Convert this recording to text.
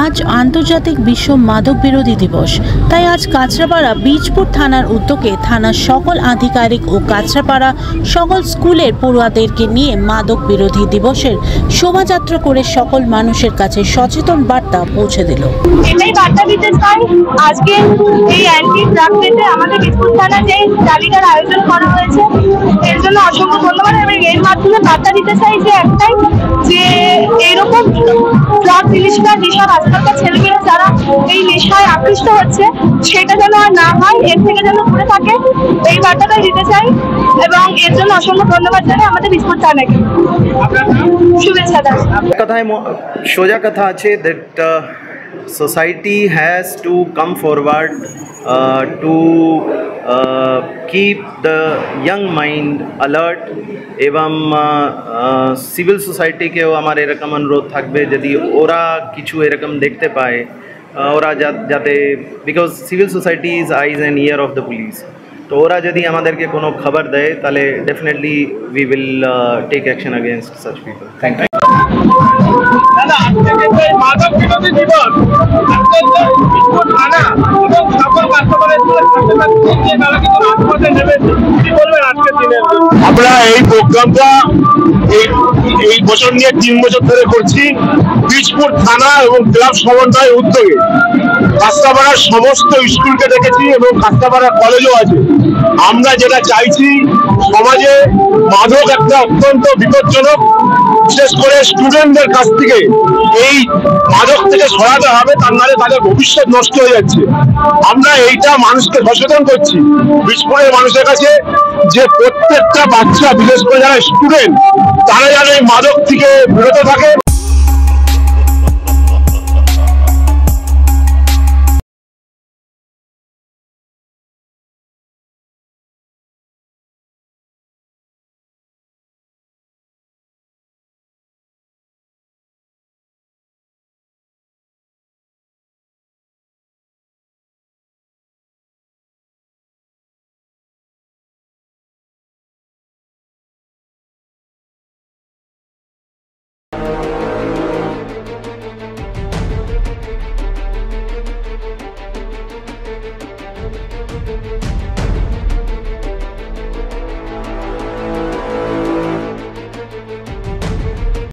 আজ আন্তর্জাতিক বিশ্ব মাদক বিরোধী দিবস। তাই আজ কাঁচরাপাড়া বীজপুর থানার উদ্যোগে থানার সকল আধিকারিক ও কাঁচরাপাড়া সকল স্কুলের পড়ুয়াদেরকে নিয়ে মাদক বিরোধী দিবসের শোভাযাত্রা করে সকল মানুষের কাছে সচেতন বার্তা পৌঁছে দিল। এটাই বার্তা দিতে চাই আজকে এই অ্যান্টি ড্রাগ ডেতে আমাদের বীজপুর থানা যে র্যালিটার আয়োজন করা হয়েছে এর জন্য অসংখ্য ধন্যবাদ। আমি এর মাধ্যমে বার্তা দিতে চাই যে একটাই, যে এইরকম ড্রাগ জিনিসটা নেশা আজকালকার ছেলেমেয়েরা যারা এই নেশায় আকৃষ্ট হচ্ছে সেটা যেন আর না হয়, এর থেকে যেন দূরে থাকে, এই বার্তাটাই দিতে চাই। এবং এর জন্য অসংখ্য ধন্যবাদ জানাই আমাদের বীজপুর থানাকে। শুভেচ্ছা দাস। কথায় সোজা কথা আছে that society has to come forward to keep the young mind alert এবং সিভিল সোসাইটিকেও আমার এরকম অনুরোধ থাকবে যদি ওরা কিছু এরকম দেখতে পায় ওরা যাতে, because civil society is eyes and ear of the police, তো ওরা যদি আমাদেরকে কোনো খবর দেয় তাহলে definitely we will take action against such people. Thank you. দাদা, আজকে যে মাদক বিরোধী দিবস থানা এবং সকল কাস্টমারের রাজপথে নেমেছে, কি বলবেন আজকের দিনে? আমরা এই প্রোগ্রামটা এই বছর নিয়ে 3 বছর ধরে করছি বীজপুর থানা এবং ক্লাব সমন্বয়ের উদ্যোগে। কাঁচরাপাড়ার সমস্ত স্কুলকে দেখেছি এবং কাঁচরাপাড়া কলেজও আছে। আমরা যেটা চাইছি, সমাজে মাদক একটা অত্যন্ত বিপজ্জনক, বিশেষ করে স্টুডেন্টদের কাছ থেকে এই মাদক থেকে সরাতে হবে, তার নাহলে তাদের ভবিষ্যৎ নষ্ট হয়ে যাচ্ছে। আমরা এইটা মানুষকে সচেতন করছি বীজপুরের মানুষের কাছে, যে প্রত্যেকটা বাচ্চা, বিশেষ করে যারা স্টুডেন্ট, তারা যেন এই মাদক থেকে বিরত থাকে।